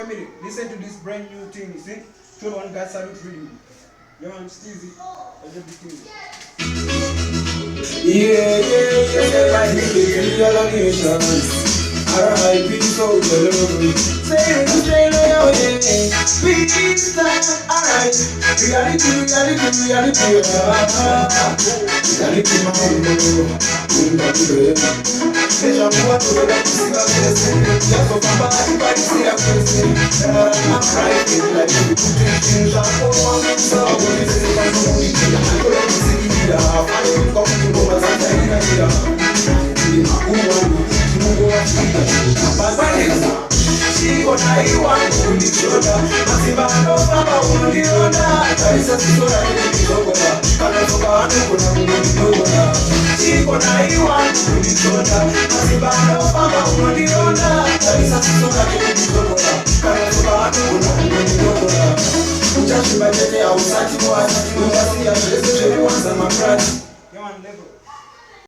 family, listen to this brand new thing, you see? 21 God Salute Radio. Yo, I'm Steezy. I'm the Steezy. Yeah, everybody, R.I.P. Soldier Love. Say loyal, yeah. Peace, alright. Reality, Seja boa toda possível crescer. Já sou capaz de parecer a crescer. I'm private, like you put it in Japão. Só vou dizer mais um dia. Agora eu consegui falei como tu não vas a sair na vida. Chico na iwa unichota Masibano baba uniona Taisa sisora unichokota Kana soka anu kuna unichokota Chico na iwa unichota Masibano baba uniona Taisa sisora unichokota Kana soka anu kuna unichokota Uchashimba tete au sati mwati Ungasi ya shese shebi wanza makrati Yo man level